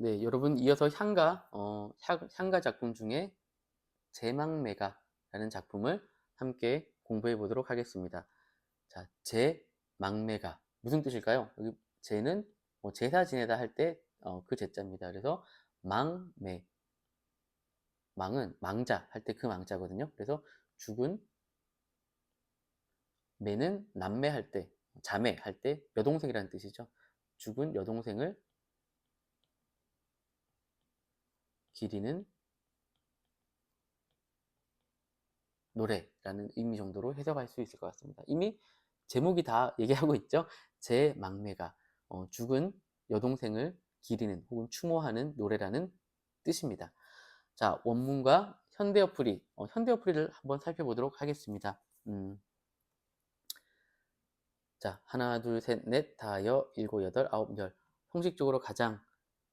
네, 여러분 이어서 향가 작품 중에 제망매가라는 작품을 함께 공부해 보도록 하겠습니다. 자, 제망매가 무슨 뜻일까요? 여기 제는 제사 지내다 할 때 그 제자입니다. 그래서 망매, 망은 망자 할 때 그 망자거든요. 그래서 죽은 매는 남매할 때, 자매할 때 여동생이라는 뜻이죠. 죽은 여동생을 기리는 노래라는 의미 정도로 해석할 수 있을 것 같습니다. 이미 제목이 다 얘기하고 있죠. 제 막내가 죽은 여동생을 기리는 혹은 추모하는 노래라는 뜻입니다. 자, 원문과 현대어풀이, 현대어풀이를 한번 살펴보도록 하겠습니다. 자, 하나, 둘, 셋, 넷, 다, 여, 일곱, 여덟, 아홉, 열. 형식적으로 가장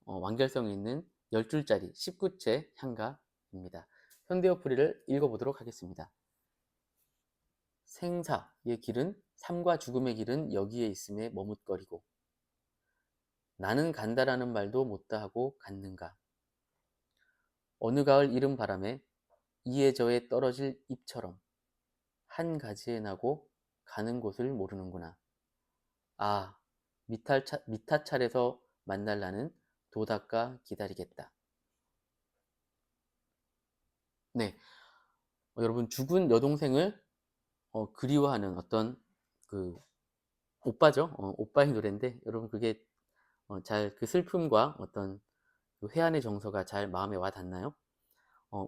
완결성 있는 10줄짜리 19채 향가입니다. 현대어풀이를 읽어보도록 하겠습니다. 생사의 길은 삶과 죽음의 길은 여기에 있음에 머뭇거리고 나는 간다라는 말도 못다 하고 갔는가. 어느 가을 이른 바람에 이에 저에 떨어질 잎처럼 한 가지에 나고 가는 곳을 모르는구나. 아, 미타찰에서 만날 나는 도닦아 기다리겠다. 네, 여러분 죽은 여동생을 그리워하는 어떤 그 오빠죠. 오빠의 노래인데 여러분 그게 잘 그 슬픔과 어떤 그 회한의 정서가 잘 마음에 와 닿나요?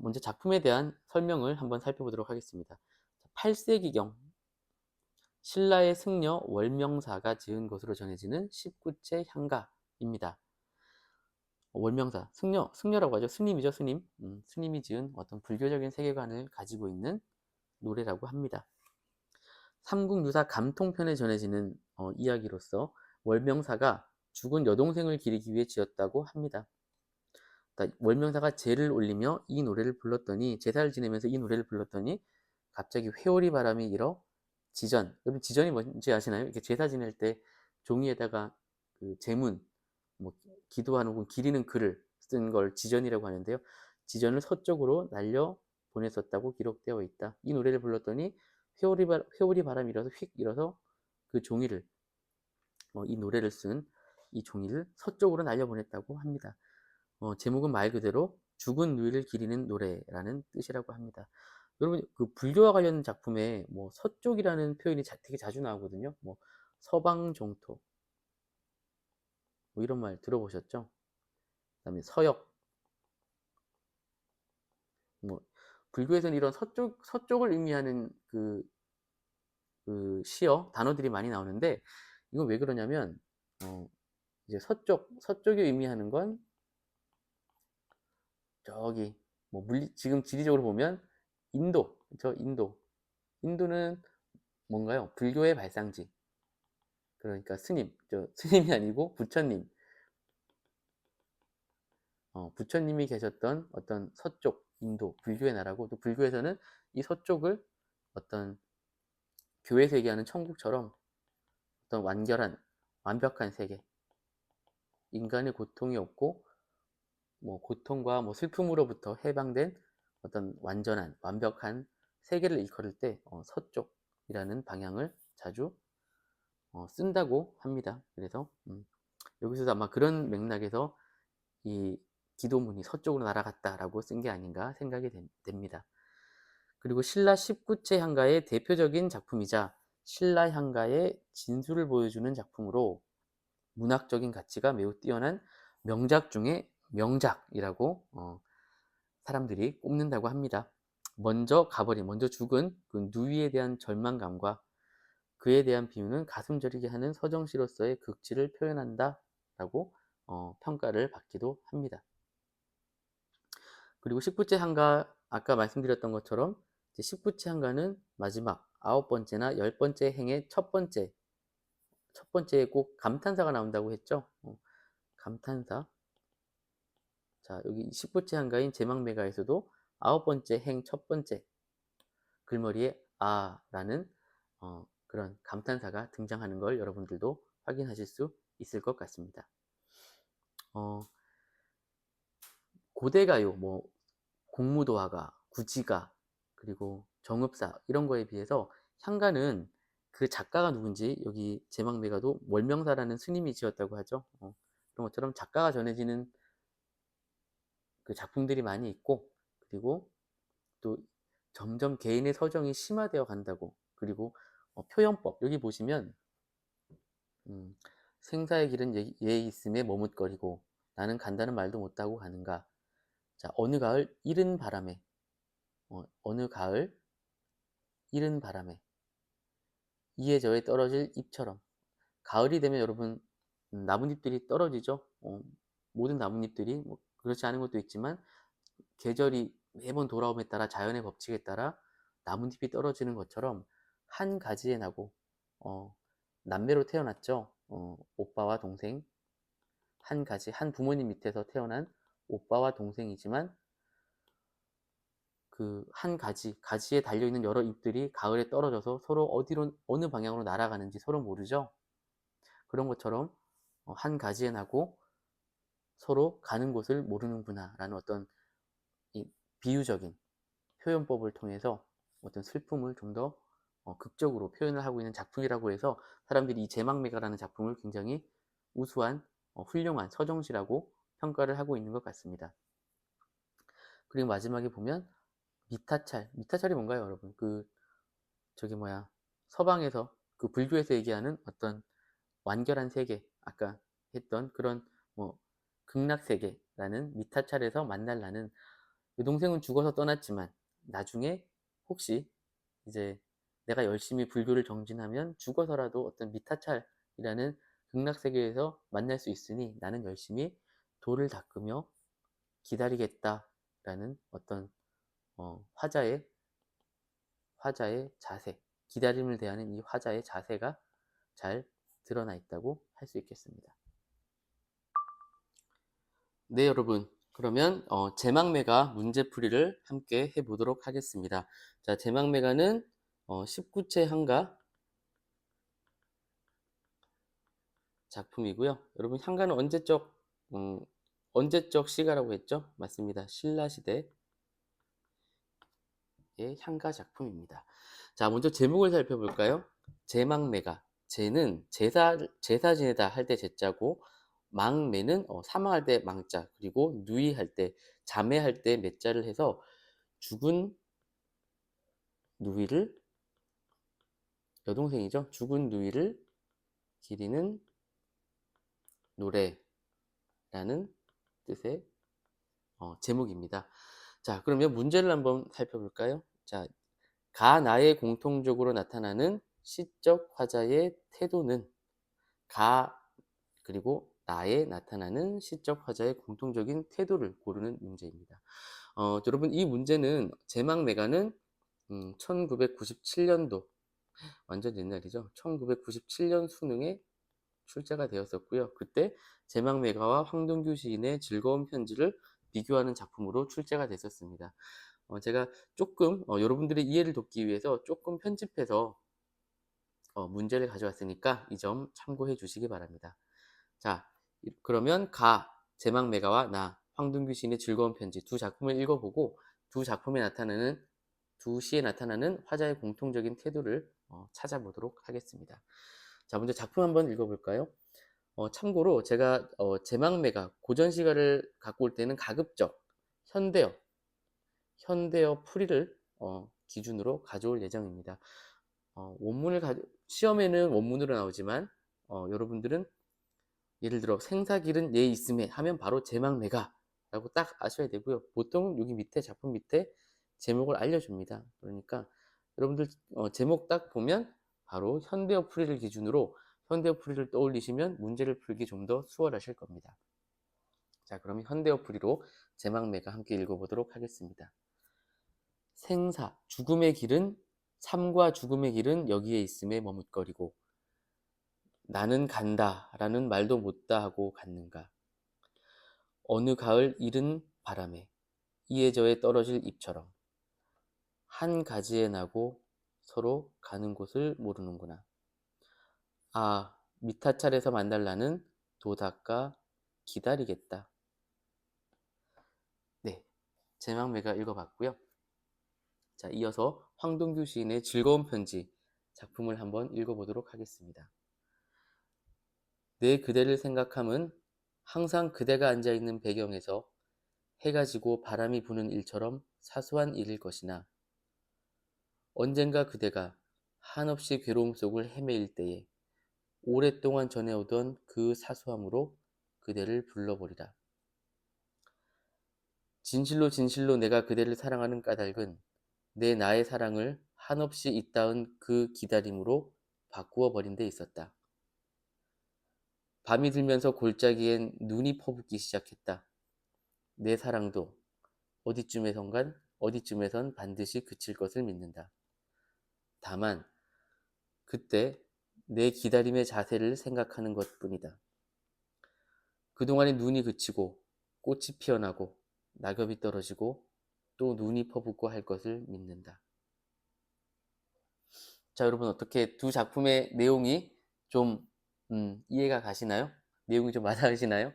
먼저 작품에 대한 설명을 한번 살펴보도록 하겠습니다. 8세기경 신라의 승려 월명사가 지은 것으로 전해지는 19채 향가입니다. 월명사, 승려라고 하죠. 스님이죠, 스님. 스님이 지은 어떤 불교적인 세계관을 가지고 있는 노래라고 합니다. 삼국유사 감통편에 전해지는 이야기로서 월명사가 죽은 여동생을 기리기 위해 지었다고 합니다. 그러니까 월명사가 제를 올리며 이 노래를 불렀더니 제사를 지내면서 이 노래를 불렀더니 갑자기 회오리 바람이 일어 지전. 여러분 지전이 뭔지 아시나요? 이렇게 제사 지낼 때 종이에다가 그 제문, 뭐 기도하는 혹은 기리는 글을 쓴 걸 지전이라고 하는데요. 지전을 서쪽으로 날려 보냈었다고 기록되어 있다. 이 노래를 불렀더니 회오리 바람이 일어서 휙 일어서 그 종이를 이 노래를 쓴 이 종이를 서쪽으로 날려보냈다고 합니다. 제목은 말 그대로 죽은 누이를 기리는 노래라는 뜻이라고 합니다. 여러분 그 불교와 관련 작품에 뭐 서쪽이라는 표현이 되게 자주 나오거든요. 뭐 서방종토 뭐 이런 말 들어보셨죠? 그다음에 서역 뭐 불교에서는 이런 서쪽을 의미하는 그 시어 단어들이 많이 나오는데 이건 왜 그러냐면 이제 서쪽이 의미하는 건 저기 뭐 지금 지리적으로 보면 인도, 저 인도는 뭔가요? 불교의 발상지. 그러니까 스님이 아니고 부처님. 부처님이 계셨던 어떤 서쪽, 인도, 불교의 나라고 또 불교에서는 이 서쪽을 어떤 교회에서 얘기하는 천국처럼 어떤 완벽한 세계. 인간의 고통이 없고 뭐 고통과 뭐 슬픔으로부터 해방된 어떤 완벽한 세계를 일컬을 때 서쪽이라는 방향을 자주 쓴다고 합니다. 그래서 여기서도 아마 그런 맥락에서 이 기도문이 서쪽으로 날아갔다라고 쓴 게 아닌가 생각이 됩니다. 그리고 신라 19채 향가의 대표적인 작품이자 신라 향가의 진수를 보여주는 작품으로 문학적인 가치가 매우 뛰어난 명작 중에 명작이라고 사람들이 꼽는다고 합니다. 먼저 죽은 그 누이에 대한 절망감과 그에 대한 비유는 가슴 저리게 하는 서정시로서의 극치를 표현한다라고 평가를 받기도 합니다. 그리고 19채 한가 아까 말씀드렸던 것처럼 19채 한가는 마지막 9번째나 10번째 행의 첫 번째에 꼭 감탄사가 나온다고 했죠. 감탄사. 자, 여기 19채 한가인 제망매가에서도 9번째 행 첫 번째 글머리에 아라는 그런 감탄사가 등장하는 걸 여러분들도 확인하실 수 있을 것 같습니다. 고대가요, 뭐 공무도화가, 구지가, 그리고 정읍사 이런 거에 비해서 향가는 그 작가가 누군지 여기 제막매가도 월명사라는 스님이 지었다고 하죠. 그런 것처럼 작가가 전해지는 그 작품들이 많이 있고, 그리고 또 점점 개인의 서정이 심화되어 간다고. 그리고 표현법 여기 보시면 음, 생사의 길은 예의 있음에 머뭇거리고 나는 간다는 말도 못하고 가는가. 자, 어느 가을 이른 바람에, 어느 가을 이른 바람에 이에 저에 떨어질 잎처럼. 가을이 되면 여러분 나뭇잎들이 떨어지죠. 모든 나뭇잎들이 뭐 그렇지 않은 것도 있지만 계절이 매번 돌아옴에 따라 자연의 법칙에 따라 나뭇잎이 떨어지는 것처럼 한 가지에 나고 남매로 태어났죠. 오빠와 동생, 한 가지, 한 부모님 밑에서 태어난 오빠와 동생이지만 그 한 가지에 달려있는 여러 잎들이 가을에 떨어져서 서로 어느 방향으로 날아가는지 서로 모르죠. 그런 것처럼 한 가지에 나고 서로 가는 곳을 모르는구나 라는 어떤 이 비유적인 표현법을 통해서 어떤 슬픔을 좀 더 극적으로 표현을 하고 있는 작품이라고 해서 사람들이 이 제막매가라는 작품을 굉장히 우수한 훌륭한 서정시라고 평가를 하고 있는 것 같습니다. 그리고 마지막에 보면 미타찰이 뭔가요, 여러분? 저기 뭐야, 서방에서 그 불교에서 얘기하는 어떤 완결한 세계, 아까 했던 그런 뭐 극락세계라는 미타찰에서 만날라는, 여동생은 죽어서 떠났지만 나중에 혹시 이제 내가 열심히 불교를 정진하면 죽어서라도 어떤 미타찰이라는 극락세계에서 만날 수 있으니 나는 열심히 돌을 닦으며 기다리겠다라는 어떤 화자의 자세, 기다림을 대하는 이 화자의 자세가 잘 드러나 있다고 할 수 있겠습니다. 네, 여러분. 그러면 제막매가 문제풀이를 함께 해보도록 하겠습니다. 자, 제막매가는 19채 한가 작품이고요. 여러분, 한가는 언제적 시가라고 했죠? 맞습니다. 신라시대의 향가 작품입니다. 자, 먼저 제목을 살펴볼까요? 제막매가. 제는 제사 지내다 할 때 제자고, 망매는 사망할 때 망자, 그리고 누이할 때, 자매할 때 매자를 해서 죽은 누이를, 여동생이죠. 죽은 누이를 기리는 노래라는 뜻의 제목입니다. 자, 그러면 문제를 한번 살펴볼까요? 자, 나에 공통적으로 나타나는 시적 화자의 태도는, 가 그리고 나에 나타나는 시적 화자의 공통적인 태도를 고르는 문제입니다. 여러분, 이 문제는 제막매가는 1997년도, 완전 옛날이죠. 1997년 수능에 출제가 되었었고요. 그때 제막매가와 황동규 시인의 즐거운 편지를 비교하는 작품으로 출제가 됐었습니다. 제가 조금 여러분들의 이해를 돕기 위해서 조금 편집해서 문제를 가져왔으니까 이 점 참고해 주시기 바랍니다. 자, 그러면 제막매가와 나, 황동규 시인의 즐거운 편지 두 작품을 읽어보고 두 시에 나타나는 화자의 공통적인 태도를 찾아보도록 하겠습니다. 자, 먼저 작품 한번 읽어볼까요? 참고로 제가 제막매가 고전 시가를 갖고 올 때는 가급적 현대어 풀이를 기준으로 가져올 예정입니다. 시험에는 원문으로 나오지만 여러분들은 예를 들어 생사길은 예 있음에 하면 바로 제막매가 라고 딱 아셔야 되고요. 보통 여기 밑에 작품 밑에 제목을 알려줍니다. 그러니까 여러분들 제목 딱 보면 바로 현대어 풀이를 기준으로 현대어 풀이를 떠올리시면 문제를 풀기 좀 더 수월하실 겁니다. 자, 그럼 현대어 풀이로 제막매가 함께 읽어보도록 하겠습니다. 생사, 삶과 죽음의 길은 여기에 있음에 머뭇거리고 나는 간다 라는 말도 못다 하고 갔는가. 어느 가을 이른 바람에 이에 저에 떨어질 잎처럼 한 가지에 나고 서로 가는 곳을 모르는구나. 아, 미타찰에서 만날라는 도닦아 기다리겠다. 제망매가 읽어봤고요. 자, 이어서 황동규 시인의 즐거운 편지 작품을 한번 읽어보도록 하겠습니다. 내 그대를 생각함은 항상 그대가 앉아있는 배경에서 해가 지고 바람이 부는 일처럼 사소한 일일 것이나 언젠가 그대가 한없이 괴로움 속을 헤매일 때에 오랫동안 전해오던 그 사소함으로 그대를 불러보리라. 진실로 진실로 내가 그대를 사랑하는 까닭은 내 나의 사랑을 한없이 잇따은 그 기다림으로 바꾸어 버린 데 있었다. 밤이 들면서 골짜기엔 눈이 퍼붓기 시작했다. 내 사랑도 어디쯤에선 반드시 그칠 것을 믿는다. 다만 그때 내 기다림의 자세를 생각하는 것뿐이다. 그동안에 눈이 그치고 꽃이 피어나고 낙엽이 떨어지고 또 눈이 퍼붓고 할 것을 믿는다. 자, 여러분 어떻게 두 작품의 내용이 좀 이해가 가시나요? 내용이 좀 와닿으시나요?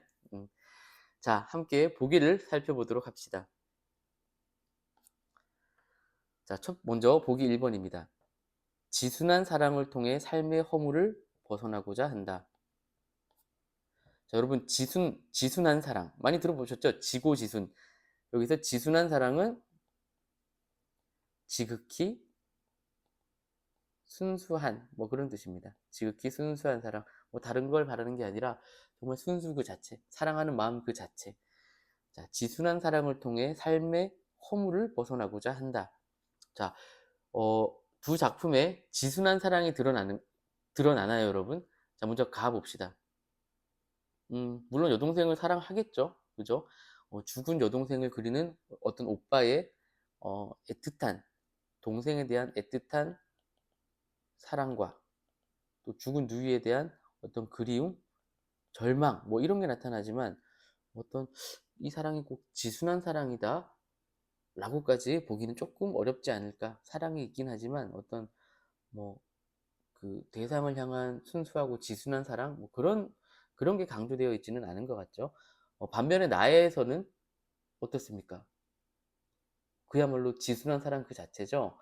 자, 함께 보기를 살펴보도록 합시다. 자, 먼저 보기 1번입니다. 지순한 사랑을 통해 삶의 허물을 벗어나고자 한다. 자, 여러분 지순한 사랑 많이 들어보셨죠? 지고지순. 여기서 지순한 사랑은 지극히 순수한 뭐 그런 뜻입니다. 지극히 순수한 사랑. 뭐 다른 걸 바라는 게 아니라 정말 순수 그 자체, 사랑하는 마음 그 자체. 자, 지순한 사랑을 통해 삶의 허물을 벗어나고자 한다. 자, 두 작품에 지순한 사랑이 드러나나요, 여러분? 자, 먼저 가봅시다. 물론 여동생을 사랑하겠죠. 그죠? 죽은 여동생을 그리는 어떤 오빠의 애틋한, 동생에 대한 애틋한 사랑과 또 죽은 누이에 대한 어떤 그리움, 절망, 뭐 이런 게 나타나지만 어떤 이 사랑이 꼭 지순한 사랑이다 라고까지 보기는 조금 어렵지 않을까. 사랑이 있긴 하지만 어떤 뭐 그 대상을 향한 순수하고 지순한 사랑 뭐 그런 게 강조되어 있지는 않은 것 같죠. 반면에 나에서는 어떻습니까? 그야말로 지순한 사랑 그 자체죠.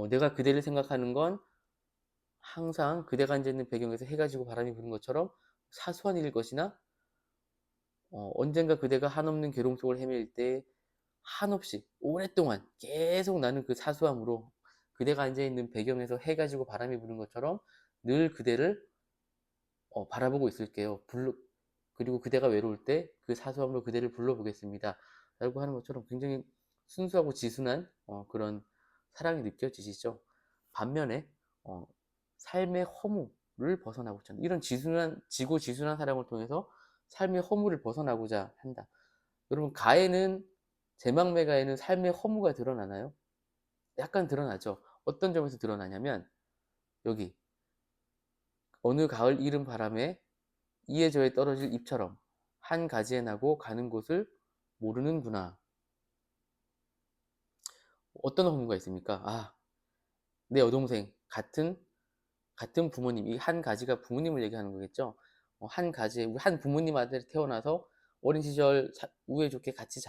내가 그대를 생각하는 건 항상 그대가 앉아있는 배경에서 해가 지고 바람이 부는 것처럼 사소한 일일 것이나 언젠가 그대가 한없는 괴로움 속을 헤맬 때 한없이 오랫동안 계속 나는 그 사소함으로 그대가 앉아있는 배경에서 해가 지고 바람이 부는 것처럼 늘 그대를 바라보고 있을게요. 그리고 그대가 외로울 때 그 사소함으로 그대를 불러보겠습니다. 라고 하는 것처럼 굉장히 순수하고 지순한 그런 사랑이 느껴지시죠. 반면에 삶의 허물을 벗어나고자 한다. 이런 지고지순한 사랑을 통해서 삶의 허물을 벗어나고자 한다. 여러분 제망매가에는 삶의 허무가 드러나나요? 약간 드러나죠. 어떤 점에서 드러나냐면 여기 어느 가을 이른 바람에 이에 저에 떨어질 잎처럼 한 가지에 나고 가는 곳을 모르는구나. 어떤 허무가 있습니까? 내 여동생 같은 부모님, 이 한 가지가 부모님을 얘기하는 거겠죠. 한 부모님 아들이 태어나서 어린 시절 우애 좋게 같이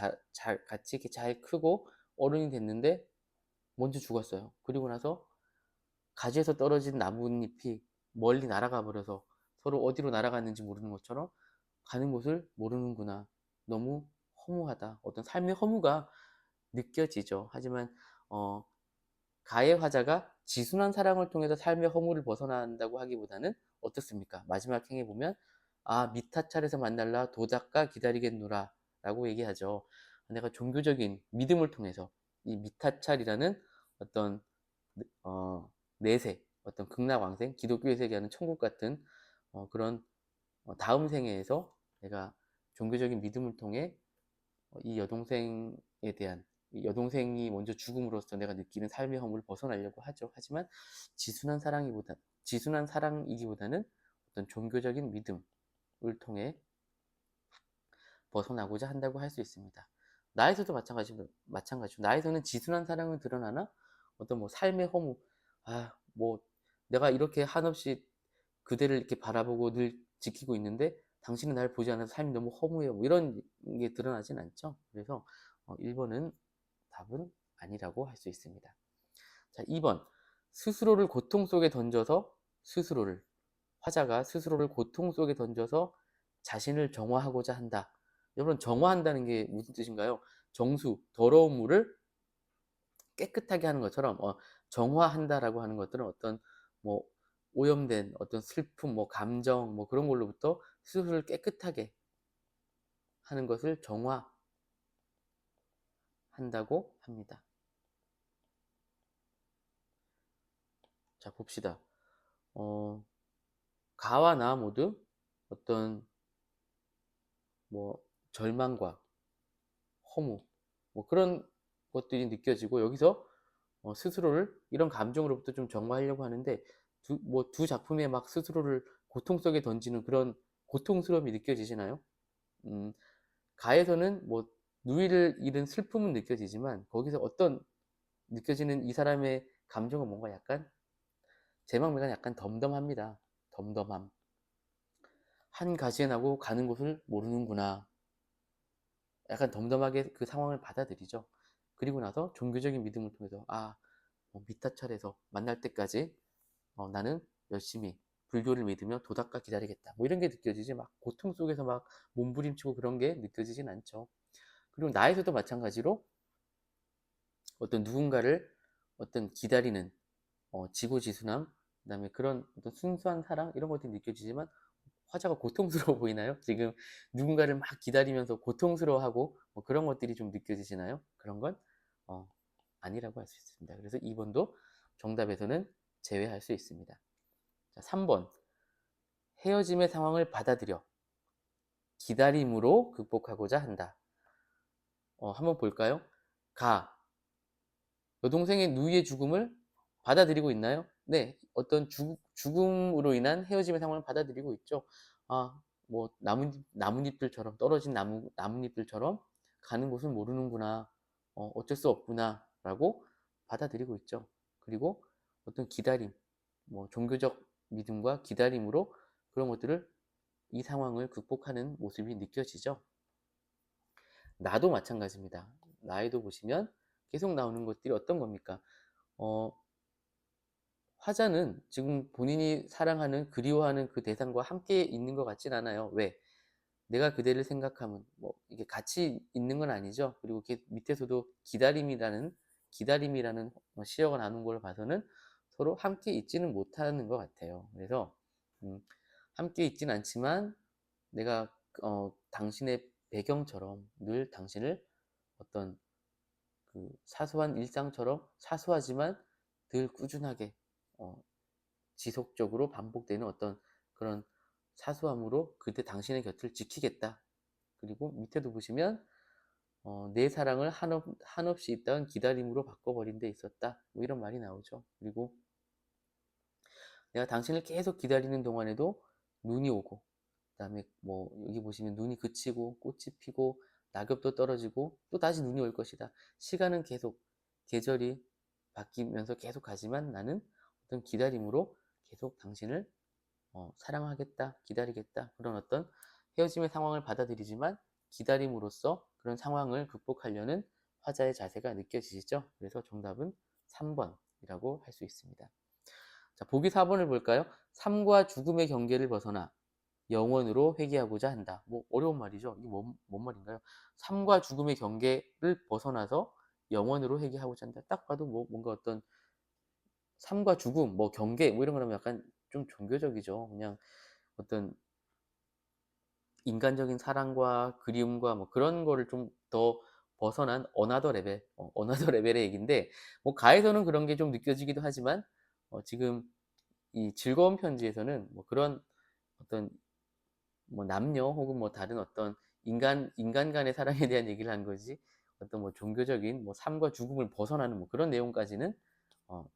이렇게 잘 크고 어른이 됐는데 먼저 죽었어요. 그리고 나서 가지에서 떨어진 나뭇잎이 멀리 날아가 버려서 서로 어디로 날아갔는지 모르는 것처럼 가는 곳을 모르는구나. 너무 허무하다. 어떤 삶의 허무가 느껴지죠. 하지만 가의 화자가 지순한 사랑을 통해서 삶의 허물을 벗어난다고 하기보다는 어떻습니까? 마지막 행에 보면 미타찰에서 만날라 도작가 기다리겠노라 라고 얘기하죠. 내가 종교적인 믿음을 통해서 이 미타찰이라는 어떤 내세, 어떤 극락왕생, 기독교에서 얘기하는 천국 같은 그런 다음 생애에서 내가 종교적인 믿음을 통해 이 여동생에 대한 여동생이 먼저 죽음으로써 내가 느끼는 삶의 허물을 벗어나려고 하죠. 하지만 지순한 사랑이기보다는 어떤 종교적인 믿음을 통해 벗어나고자 한다고 할 수 있습니다. 나에서도 마찬가지죠. 나에서는 지순한 사랑은 드러나나 어떤 뭐 삶의 허무, 뭐 내가 이렇게 한없이 그대를 이렇게 바라보고 늘 지키고 있는데 당신은 날 보지 않아서 삶이 너무 허무해요. 뭐 이런 게 드러나진 않죠. 그래서 1번은 답은 아니라고 할 수 있습니다. 자, 2번. 스스로를 고통 속에 던져서 화자가 스스로를 고통 속에 던져서 자신을 정화하고자 한다. 여러분, 정화한다는 게 무슨 뜻인가요? 정수, 더러운 물을 깨끗하게 하는 것처럼 정화한다라고 하는 것들은 어떤 뭐 오염된 어떤 슬픔, 뭐 감정, 뭐 그런 걸로부터 스스로를 깨끗하게 하는 것을 정화한다고 합니다. 자, 봅시다. 가와 나 모두 어떤 뭐 절망과 허무, 뭐 그런 것들이 느껴지고, 여기서 스스로를 이런 감정으로부터 좀 정화하려고 하는데, 두 작품에 막 스스로를 고통 속에 던지는 그런 고통스러움이 느껴지시나요? 가에서는 뭐 누이를 잃은 슬픔은 느껴지지만, 거기서 어떤 느껴지는 이 사람의 감정은 뭔가 약간 제망매가 약간 덤덤합니다. 덤덤함. 한 가지에 나고 가는 곳을 모르는구나. 약간 덤덤하게 그 상황을 받아들이죠. 그리고 나서 종교적인 믿음을 통해서 미타철에서 만날 때까지 나는 열심히 불교를 믿으며 도닦아 기다리겠다. 뭐 이런 게 느껴지지, 막 고통 속에서 막 몸부림치고 그런 게 느껴지진 않죠. 그리고 나에서도 마찬가지로 어떤 누군가를 어떤 기다리는 지고지순함, 그다음에 그런 어떤 순수한 사랑, 이런 것들이 느껴지지만, 화자가 고통스러워 보이나요? 지금 누군가를 막 기다리면서 고통스러워하고 뭐 그런 것들이 좀 느껴지시나요? 그런 건 아니라고 할 수 있습니다. 그래서 2번도 정답에서는 제외할 수 있습니다. 자, 3번. 헤어짐의 상황을 받아들여 기다림으로 극복하고자 한다. 한번 볼까요? 여동생의 누이의 죽음을 받아들이고 있나요? 네, 어떤 죽음으로 인한 헤어짐의 상황을 받아들이고 있죠. 뭐 나뭇잎들처럼, 떨어진 나뭇잎들처럼 가는 곳을 모르는구나, 어쩔 수 없구나 라고 받아들이고 있죠. 그리고 어떤 기다림, 뭐 종교적 믿음과 기다림으로 그런 것들을, 이 상황을 극복하는 모습이 느껴지죠. 나도 마찬가지입니다. 나에도 보시면 계속 나오는 것들이 어떤 겁니까? 어, 화자는 지금 본인이 사랑하는, 그리워하는 그 대상과 함께 있는 것 같진 않아요. 왜? 내가 그대를 생각하면, 뭐 이게 같이 있는 건 아니죠. 그리고 밑에서도 기다림이라는 시어가 나눈 걸 봐서는 서로 함께 있지는 못하는 것 같아요. 그래서 함께 있진 않지만, 내가 당신의 배경처럼 늘 당신을 어떤 그 사소한 일상처럼, 사소하지만 늘 꾸준하게 지속적으로 반복되는 어떤 그런 사소함으로 그때 당신의 곁을 지키겠다. 그리고 밑에도 보시면 내 사랑을 한없이 있다간 기다림으로 바꿔버린 데 있었다. 뭐 이런 말이 나오죠. 그리고 내가 당신을 계속 기다리는 동안에도 눈이 오고, 그다음에 뭐 여기 보시면 눈이 그치고 꽃이 피고 낙엽도 떨어지고 또 다시 눈이 올 것이다. 시간은 계속, 계절이 바뀌면서 계속 가지만 나는 어떤 기다림으로 계속 당신을 사랑하겠다, 기다리겠다, 그런 어떤 헤어짐의 상황을 받아들이지만 기다림으로써 그런 상황을 극복하려는 화자의 자세가 느껴지시죠? 그래서 정답은 3번이라고 할 수 있습니다. 자, 보기 4번을 볼까요? 삶과 죽음의 경계를 벗어나 영원으로 회귀하고자 한다. 뭐 어려운 말이죠. 이게 뭔 말인가요? 삶과 죽음의 경계를 벗어나서 영원으로 회귀하고자 한다. 딱 봐도 뭔가 어떤 삶과 죽음, 뭐 경계, 뭐 이런 거라면 약간 좀 종교적이죠. 그냥 어떤 인간적인 사랑과 그리움과 뭐 그런 거를 좀 더 벗어난 어나더 레벨, 어나더 레벨의 얘기인데, 뭐 가에서는 그런 게 좀 느껴지기도 하지만, 지금 이 즐거운 편지에서는 뭐 그런 어떤 뭐 남녀 혹은 뭐 다른 어떤 인간 간의 사랑에 대한 얘기를 한 거지, 어떤 뭐 종교적인 뭐 삶과 죽음을 벗어나는 뭐 그런 내용까지는 어,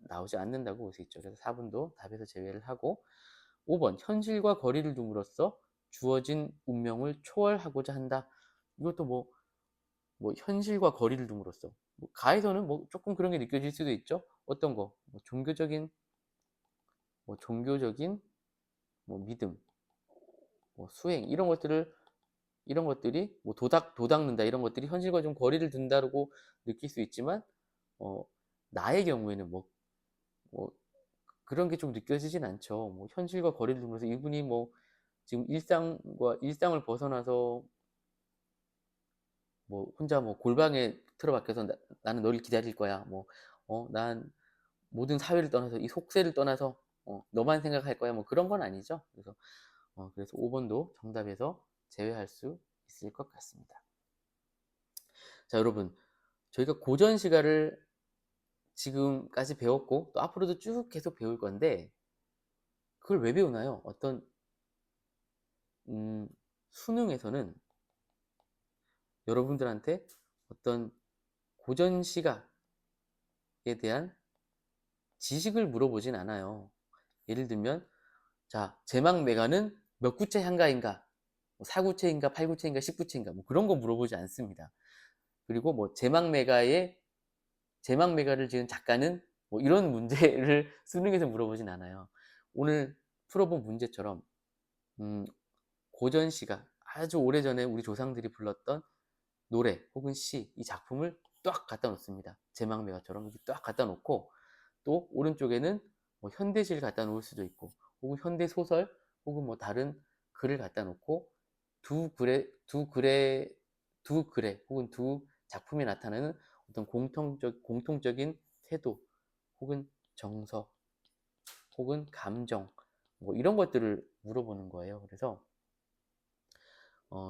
나오지 않는다고 볼 수 있죠. 그래서 4번도 답에서 제외를 하고, 5번. 현실과 거리를 둠으로써 주어진 운명을 초월하고자 한다. 이것도 뭐 현실과 거리를 둠으로써, 뭐 가에서는 뭐 조금 그런 게 느껴질 수도 있죠. 어떤 거, 뭐 종교적인 뭐 믿음, 뭐 수행, 이런 것들을 이런 것들이 뭐 도닦는다 이런 것들이 현실과 좀 거리를 둔다고 느낄 수 있지만 나의 경우에는 뭐 그런 게 좀 느껴지진 않죠. 뭐 현실과 거리를 두면서 이분이 뭐 지금 일상을 벗어나서 뭐 혼자 뭐 골방에 틀어박혀서 나는 너를 기다릴 거야. 난 모든 사회를 떠나서 이 속세를 떠나서 너만 생각할 거야. 뭐 그런 건 아니죠. 그래서 5번도 정답에서 제외할 수 있을 것 같습니다. 자, 여러분, 저희가 고전 시가를 지금까지 배웠고 또 앞으로도 쭉 계속 배울 건데 그걸 왜 배우나요? 수능에서는 여러분들한테 어떤 고전 시가에 대한 지식을 물어보진 않아요. 예를 들면 자, 제망매가는 몇 구체 향가인가? 4구체인가, 8구체인가, 10구체인가? 뭐 그런 거 물어보지 않습니다. 그리고 뭐 제망매가를 지은 작가는 뭐 이런 문제를 수능에서 물어보진 않아요. 오늘 풀어본 문제처럼 고전 시가 아주 오래전에 우리 조상들이 불렀던 노래 혹은 시, 이 작품을 딱 갖다 놓습니다. 제망매가처럼 이렇게 딱 갖다 놓고 또 오른쪽에는 뭐 현대시를 갖다 놓을 수도 있고 혹은 현대소설 혹은 뭐 다른 글을 갖다 놓고 두 글에 혹은 두 작품에 나타나는 어떤 공통적인 태도 혹은 정서 혹은 감정 뭐 이런 것들을 물어보는 거예요. 그래서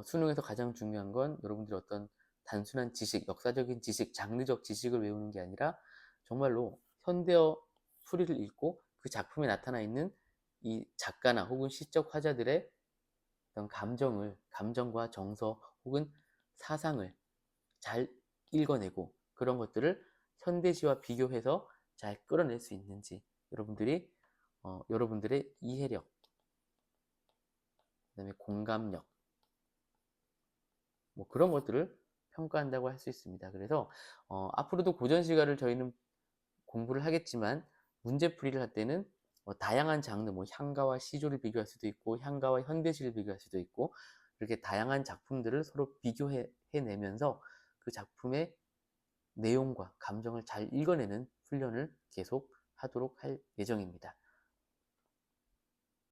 수능에서 가장 중요한 건 여러분들이 어떤 단순한 지식, 역사적인 지식, 장르적 지식을 외우는 게 아니라 정말로 현대어 풀이를 읽고 그 작품에 나타나 있는 이 작가나 혹은 시적 화자들의 어떤 감정과 정서 혹은 사상을 잘 읽어내고 그런 것들을 현대시와 비교해서 잘 끌어낼 수 있는지 여러분들의 이해력, 그다음에 공감력 뭐 그런 것들을 평가한다고 할 수 있습니다. 그래서 앞으로도 고전 시가를 저희는 공부를 하겠지만 문제풀이를 할 때는 다양한 장르, 뭐 향가와 시조를 비교할 수도 있고 향가와 현대시를 비교할 수도 있고 이렇게 다양한 작품들을 서로 비교해내면서 그 작품의 내용과 감정을 잘 읽어내는 훈련을 계속 하도록 할 예정입니다.